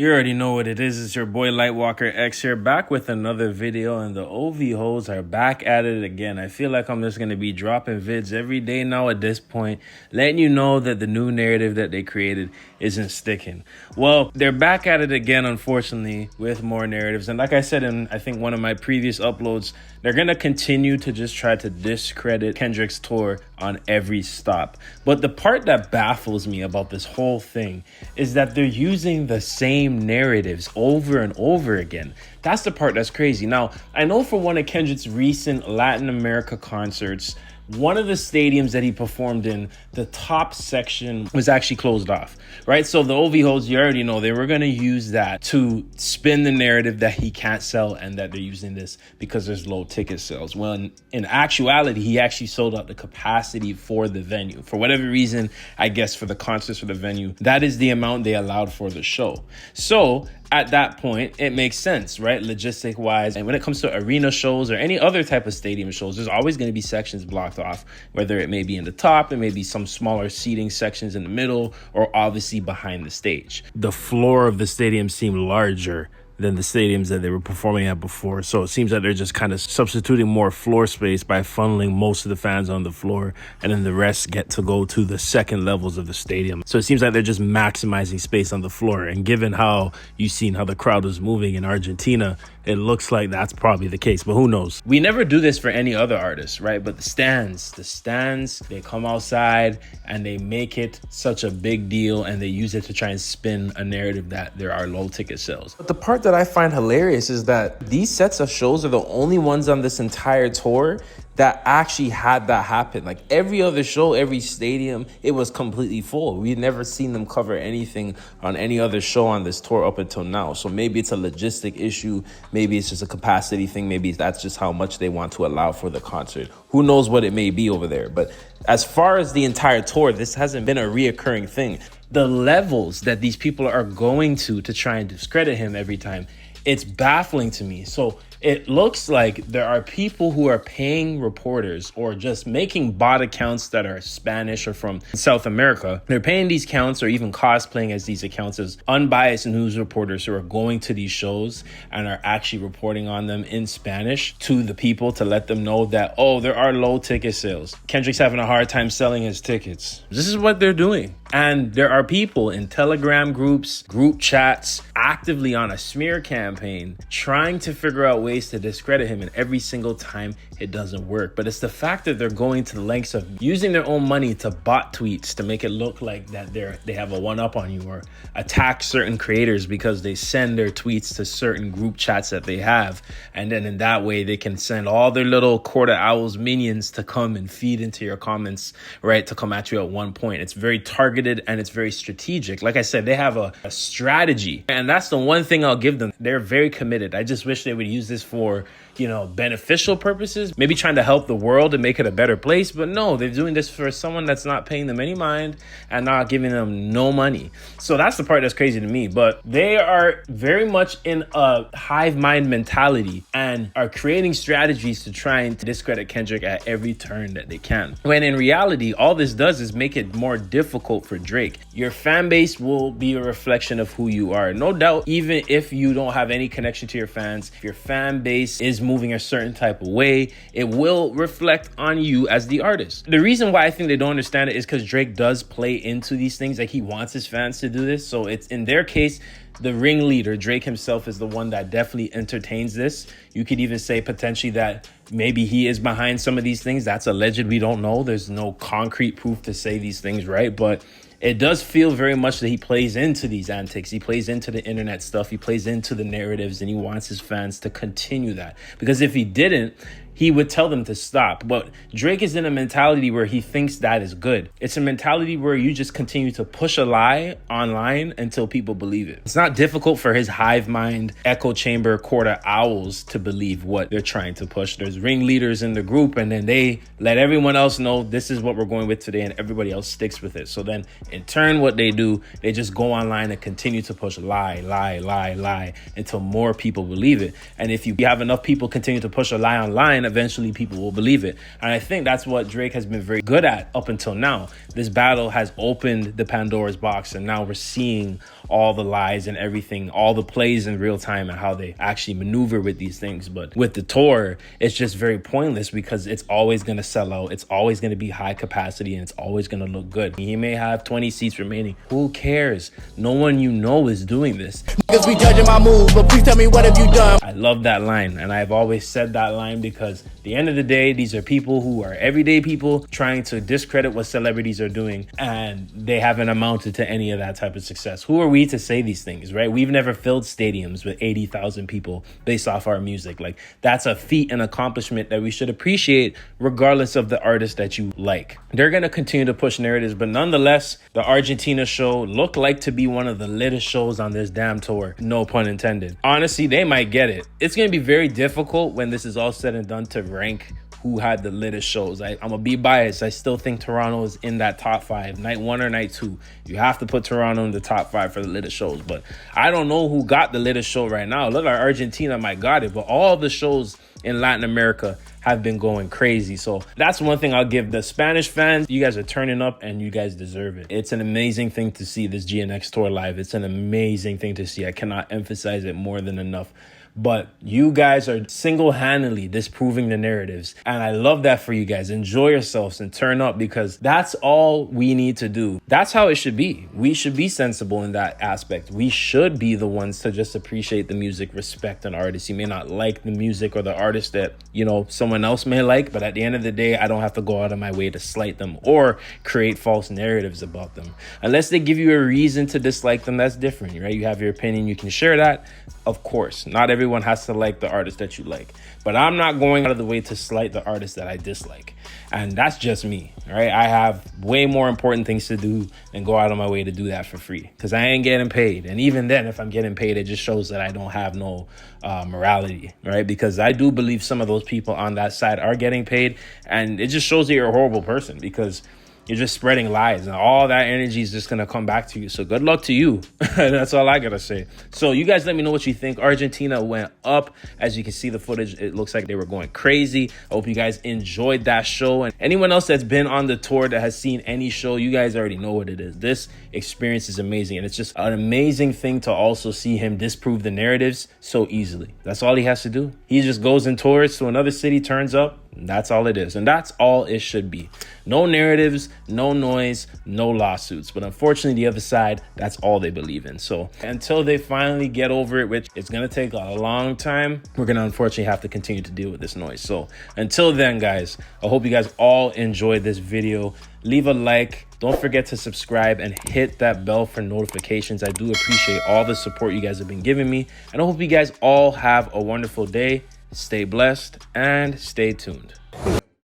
You already know what it is. It's your boy Lightwalker X here, back with another video, and the OV hoes are back at it again. I feel like I'm just going to be dropping vids every day now at this point, letting you know that the new narrative that they created isn't sticking. Well, they're back at it again, unfortunately, with more narratives. And like I said in, I think, one of my previous uploads, they're going to continue to just try to discredit Kendrick's tour on every stop. But the part that baffles me about this whole thing is that they're using the same narratives over and over again. That's the part that's crazy. Now, I know for one of Kendrick's recent Latin America concerts, one of the stadiums that he performed in, the top section was actually closed off, right? So the OV hoes, you already know, they were going to use that to spin the narrative that he can't sell and that they're using this because there's low ticket sales. Well, in actuality, he actually sold out the capacity for the venue. For whatever reason, I guess for the concerts for the venue, that is the amount they allowed for the show. So at that point, it makes sense, right? Logistic wise. And when it comes to arena shows or any other type of stadium shows, there's always going to be sections blocked off, whether it may be in the top, it may be some smaller seating sections in the middle, or obviously behind the stage. The floor of the stadium seemed larger than the stadiums that they were performing at before. So it seems that they're just kind of substituting more floor space by funneling most of the fans on the floor, and then the rest get to go to the second levels of the stadium. So it seems like they're just maximizing space on the floor. And given how you've seen how the crowd was moving in Argentina, it looks like that's probably the case, but who knows? We never do this for any other artists, right? But the stands, they come outside and they make it such a big deal, and they use it to try and spin a narrative that there are low ticket sales. But the part that I find hilarious is that these sets of shows are the only ones on this entire tour that actually had that happen. Like every other show, every stadium, it was completely full. We've never seen them cover anything on any other show on this tour up until now. So maybe it's a logistic issue. Maybe it's just a capacity thing. Maybe that's just how much they want to allow for the concert. Who knows what it may be over there. But as far as the entire tour, this hasn't been a reoccurring thing. The levels that these people are going to try and discredit him every time, it's baffling to me. So it looks like there are people who are paying reporters or just making bot accounts that are Spanish or from South America. They're paying these accounts or even cosplaying as these accounts as unbiased news reporters who are going to these shows and are actually reporting on them in Spanish to the people to let them know that, oh, there are low ticket sales. Kendrick's having a hard time selling his tickets. This is what they're doing. And there are people in Telegram groups, group chats, actively on a smear campaign trying to figure out ways to discredit him, and every single time it doesn't work. But it's the fact that they're going to the lengths of using their own money to bot tweets to make it look like that they have a one-up on you, or attack certain creators because they send their tweets to certain group chats that they have, and then in that way they can send all their little quarter owls minions to come and feed into your comments, right, to come at you at one point. It's very targeted and it's very strategic. Like I said, they have a strategy, and that's the one thing I'll give them. They're very committed. I just wish they would use this for, you know, beneficial purposes, maybe trying to help the world and make it a better place. But no, they're doing this for someone that's not paying them any mind and not giving them no money. So that's the part that's crazy to me. But they are very much in a hive mind mentality and are creating strategies to try and discredit Kendrick at every turn that they can. When in reality, all this does is make it more difficult for Drake. Your fan base will be a reflection of who you are. No doubt, even if you don't have any connection to your fans, if your fan base is moving a certain type of way, it will reflect on you as the artist. The reason why I think they don't understand it is because Drake does play into these things. Like, he wants his fans to do this. So it's, in their case, the ringleader, Drake himself, is the one that definitely entertains this. You could even say potentially that maybe he is behind some of these things. That's alleged. We don't know. There's no concrete proof to say these things, right? But it does feel very much that he plays into these antics. He plays into the internet stuff. He plays into the narratives, and he wants his fans to continue that. Because if he didn't, he would tell them to stop. But Drake is in a mentality where he thinks that is good. It's a mentality where you just continue to push a lie online until people believe it. It's not difficult for his hive mind, echo chamber, quarter owls to believe what they're trying to push. There's ringleaders in the group, and then they let everyone else know this is what we're going with today, and everybody else sticks with it. So then in turn, what they do, they just go online and continue to push lie until more people believe it. And if you have enough people continue to push a lie online, eventually people will believe it. And I think that's what Drake has been very good at up until now. This battle has opened the Pandora's box, and now we're seeing all the lies and everything, all the plays in real time and how they actually maneuver with these things. But with the tour, it's just very pointless because it's always going to sell out. It's always going to be high capacity, and it's always going to look good. He may have 20 seats remaining. Who cares? No one you know is doing this. Because we judging my moves, but please tell me, what have you done? I love that line, and I've always said that line because at the end of the day, these are people who are everyday people trying to discredit what celebrities are doing, and they haven't amounted to any of that type of success. Who are we to say these things, right? We've never filled stadiums with 80,000 people based off our music. Like, that's a feat and accomplishment that we should appreciate regardless of the artist that you like. They're going to continue to push narratives, but nonetheless, the Argentina show looked like to be one of the littest shows on this damn tour. No pun intended. Honestly, they might get it. It's going to be very difficult when this is all said and done to rank who had the latest shows. I'm gonna be biased. I still think Toronto is in that top 5, night 1 or night 2. You have to put Toronto in the top 5 for the latest shows, but I don't know who got the latest show right now. Look like Argentina might got it, but all the shows in Latin America have been going crazy. So that's one thing I'll give the Spanish fans. You guys are turning up and you guys deserve it. It's an amazing thing to see this GNX tour live. It's an amazing thing to see. I cannot emphasize it more than enough. But you guys are single-handedly disproving the narratives. And I love that for you guys. Enjoy yourselves and turn up, because that's all we need to do. That's how it should be. We should be sensible in that aspect. We should be the ones to just appreciate the music, respect an artist. You may not like the music or the artist that, you know, someone else may like, but at the end of the day, I don't have to go out of my way to slight them or create false narratives about them. Unless they give you a reason to dislike them, that's different, right? You have your opinion, you can share that. Of course, not everyone has to like the artist that you like, but I'm not going out of the way to slight the artist that I dislike. And that's just me, right? I have way more important things to do than go out of my way to do that for free, because I ain't getting paid. And even then, if I'm getting paid, it just shows that I don't have no morality, right? Because I do believe some of those people on that side are getting paid, and it just shows that you're a horrible person, because you're just spreading lies, and all that energy is just going to come back to you. So good luck to you. That's all I got to say. So you guys let me know what you think. Argentina went up. As you can see the footage, it looks like they were going crazy. I hope you guys enjoyed that show. And anyone else that's been on the tour that has seen any show, you guys already know what it is. This experience is amazing. And it's just an amazing thing to also see him disprove the narratives so easily. That's all he has to do. He just goes and tours to another city, turns up. That's all it is. And that's all it should be. No narratives, no noise, no lawsuits. But unfortunately, the other side, that's all they believe in. So until they finally get over it, which it's going to take a long time, we're going to unfortunately have to continue to deal with this noise. So until then, guys, I hope you guys all enjoyed this video. Leave a like. Don't forget to subscribe and hit that bell for notifications. I do appreciate all the support you guys have been giving me. And I hope you guys all have a wonderful day. Stay blessed and stay tuned.